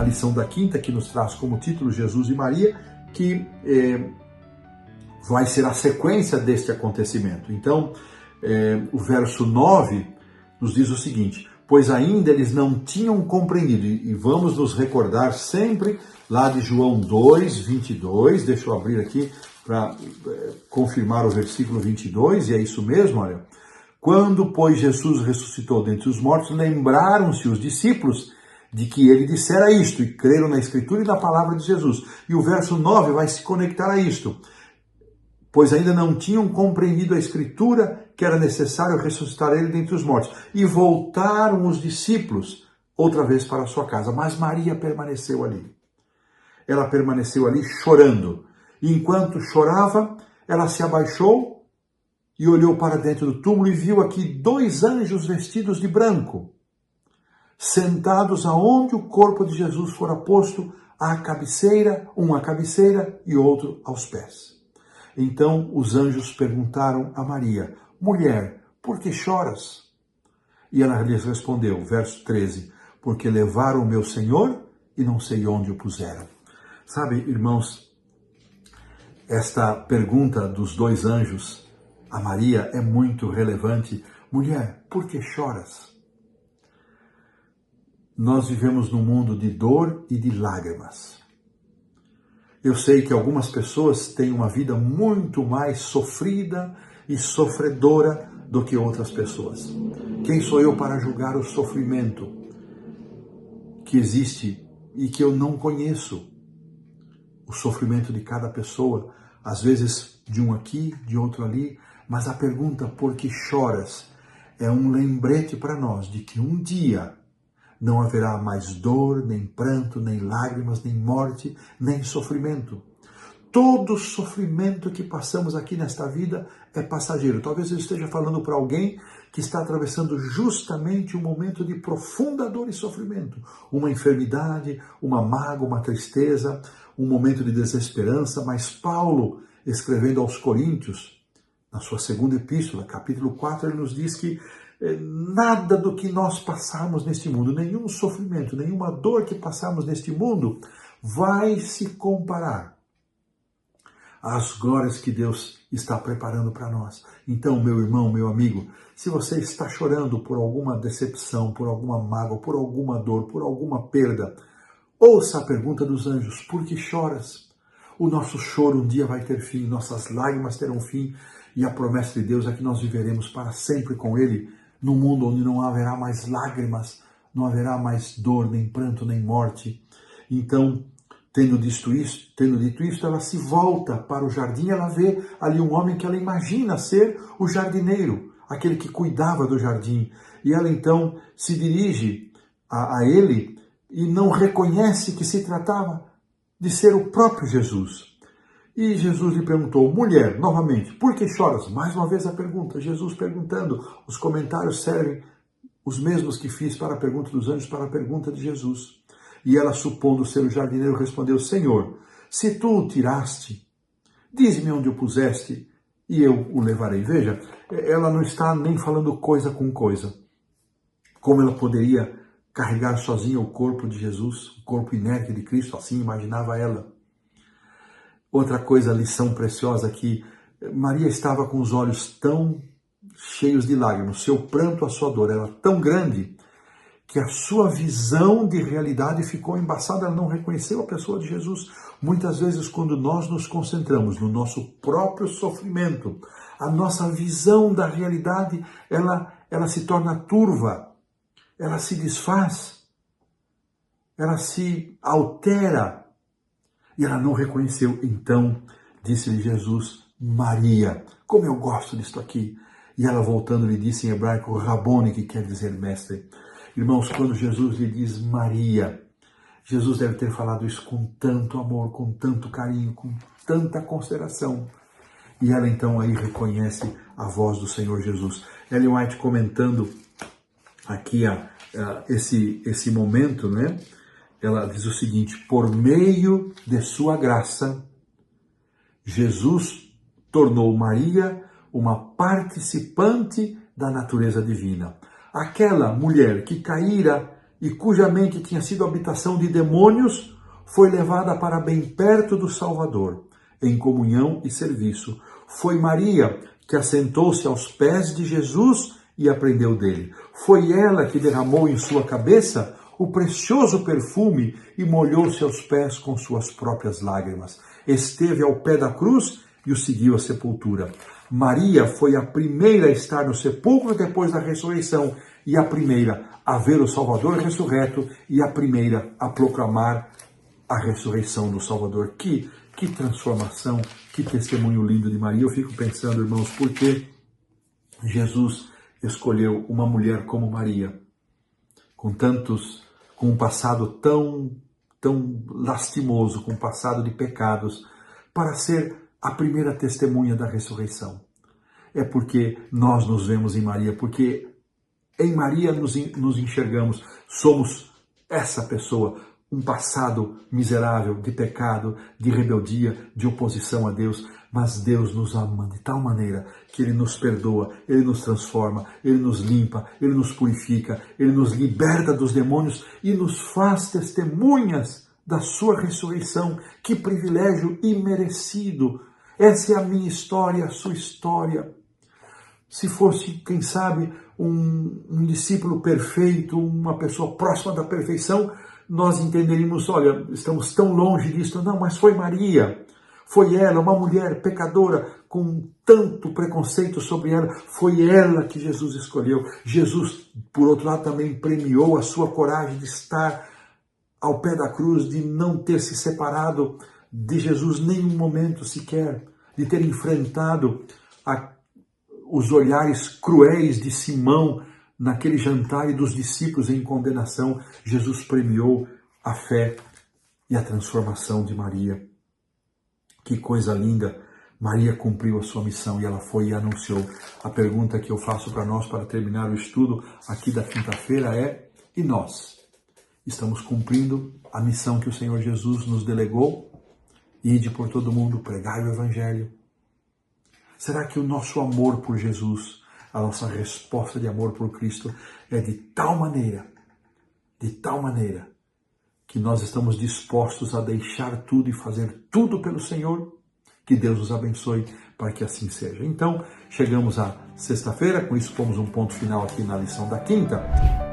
lição da quinta, que nos traz como título Jesus e Maria, que vai ser a sequência deste acontecimento. Então, o verso 9 nos diz o seguinte: pois ainda eles não tinham compreendido, e vamos nos recordar sempre lá de João 2, 22, deixa eu abrir aqui para confirmar o versículo 22, e é isso mesmo, olha. Quando, pois, Jesus ressuscitou dentre os mortos, lembraram-se os discípulos de que ele dissera isto, e creram na Escritura e na palavra de Jesus. E o verso 9 vai se conectar a isto. Pois ainda não tinham compreendido a Escritura que era necessário ressuscitar ele dentre os mortos. E voltaram os discípulos outra vez para a sua casa. Mas Maria permaneceu ali. Ela permaneceu ali chorando. E enquanto chorava, ela se abaixou e olhou para dentro do túmulo e viu aqui 2 anjos vestidos de branco, sentados aonde o corpo de Jesus fora posto, à cabeceira, um à cabeceira e outro aos pés. Então os anjos perguntaram a Maria: mulher, por que choras? E ela lhes respondeu, verso 13, porque levaram o meu Senhor e não sei onde o puseram. Sabe, irmãos, esta pergunta dos 2 anjos a Maria é muito relevante. Mulher, por que choras? Nós vivemos num mundo de dor e de lágrimas. Eu sei que algumas pessoas têm uma vida muito mais sofrida e sofredora do que outras pessoas. Quem sou eu para julgar o sofrimento que existe e que eu não conheço? O sofrimento de cada pessoa, às vezes de um aqui, de outro ali, mas a pergunta por que choras é um lembrete para nós de que um dia não haverá mais dor, nem pranto, nem lágrimas, nem morte, nem sofrimento. Todo sofrimento que passamos aqui nesta vida é passageiro. Talvez eu esteja falando para alguém que está atravessando justamente um momento de profunda dor e sofrimento. Uma enfermidade, uma mágoa, uma tristeza, um momento de desesperança. Mas Paulo, escrevendo aos Coríntios, na sua segunda epístola, capítulo 4, ele nos diz que nada do que nós passamos neste mundo, nenhum sofrimento, nenhuma dor que passamos neste mundo vai se comparar às glórias que Deus está preparando para nós. Então, meu irmão, meu amigo, se você está chorando por alguma decepção, por alguma mágoa, por alguma dor, por alguma perda, ouça a pergunta dos anjos: por que choras? O nosso choro um dia vai ter fim, nossas lágrimas terão fim, e a promessa de Deus é que nós viveremos para sempre com Ele, num mundo onde não haverá mais lágrimas, não haverá mais dor, nem pranto, nem morte. Então, tendo dito isso, ela se volta para o jardim, ela vê ali um homem que ela imagina ser o jardineiro, aquele que cuidava do jardim. E ela então se dirige a ele e não reconhece que se tratava de ser o próprio Jesus. E Jesus lhe perguntou: mulher, novamente, por que choras? Mais uma vez a pergunta, Jesus perguntando. Os comentários servem os mesmos que fiz para a pergunta dos anjos, para a pergunta de Jesus. E ela, supondo ser o jardineiro, respondeu: Senhor, se tu o tiraste, dize-me onde o puseste, e eu o levarei. Veja, ela não está nem falando coisa com coisa. Como ela poderia carregar sozinha o corpo de Jesus, o corpo inerte de Cristo, assim imaginava ela. Outra coisa, lição preciosa aqui, Maria estava com os olhos tão cheios de lágrimas, seu pranto, a sua dor era tão grande que a sua visão de realidade ficou embaçada, ela não reconheceu a pessoa de Jesus. Muitas vezes, quando nós nos concentramos no nosso próprio sofrimento, a nossa visão da realidade, ela se torna turva, ela se desfaz, ela se altera. E ela não reconheceu. Então, disse-lhe Jesus: Maria. Como eu gosto disto aqui. E ela, voltando, lhe disse em hebraico Rabone, que quer dizer mestre. Irmãos, quando Jesus lhe diz Maria, Jesus deve ter falado isso com tanto amor, com tanto carinho, com tanta consideração. E ela então aí reconhece a voz do Senhor Jesus. Ellen White, comentando aqui esse momento, né? Ela diz o seguinte: por meio de sua graça, Jesus tornou Maria uma participante da natureza divina. Aquela mulher que caíra e cuja mente tinha sido habitação de demônios, foi levada para bem perto do Salvador, em comunhão e serviço. Foi Maria que assentou-se aos pés de Jesus e aprendeu dele. Foi ela que derramou em sua cabeça o precioso perfume e molhou-se aos pés com suas próprias lágrimas. Esteve ao pé da cruz e o seguiu à sepultura. Maria foi a primeira a estar no sepulcro depois da ressurreição e a primeira a ver o Salvador ressurreto e a primeira a proclamar a ressurreição do Salvador. Que transformação, que testemunho lindo de Maria. Eu fico pensando, irmãos, por que Jesus escolheu uma mulher como Maria, com um passado tão lastimoso, com um passado de pecados, para ser a primeira testemunha da ressurreição. É porque nós nos vemos em Maria, porque em Maria nos enxergamos, somos essa pessoa, um passado miserável de pecado, de rebeldia, de oposição a Deus, mas Deus nos ama de tal maneira que Ele nos perdoa, Ele nos transforma, Ele nos limpa, Ele nos purifica, Ele nos liberta dos demônios e nos faz testemunhas da sua ressurreição. Que privilégio imerecido! Essa é a minha história, a sua história. Se fosse, quem sabe, um discípulo perfeito, uma pessoa próxima da perfeição, nós entenderíamos, olha, estamos tão longe disso. Não, mas foi Maria. Foi ela, uma mulher pecadora, com tanto preconceito sobre ela. Foi ela que Jesus escolheu. Jesus, por outro lado, também premiou a sua coragem de estar ao pé da cruz, de não ter se separado de Jesus nenhum momento sequer, de ter enfrentado os olhares cruéis de Simão naquele jantar e dos discípulos em condenação. Jesus premiou a fé e a transformação de Maria. Que coisa linda! Maria cumpriu a sua missão e ela foi e anunciou. A pergunta que eu faço para nós para terminar o estudo aqui da quinta-feira é: e nós? Estamos cumprindo a missão que o Senhor Jesus nos delegou? Ide por todo mundo, pregai o Evangelho. Será que o nosso amor por Jesus, a nossa resposta de amor por Cristo é de tal maneira, que nós estamos dispostos a deixar tudo e fazer tudo pelo Senhor? Que Deus nos abençoe para que assim seja. Então, chegamos à sexta-feira, com isso pomos um ponto final aqui na lição da quinta.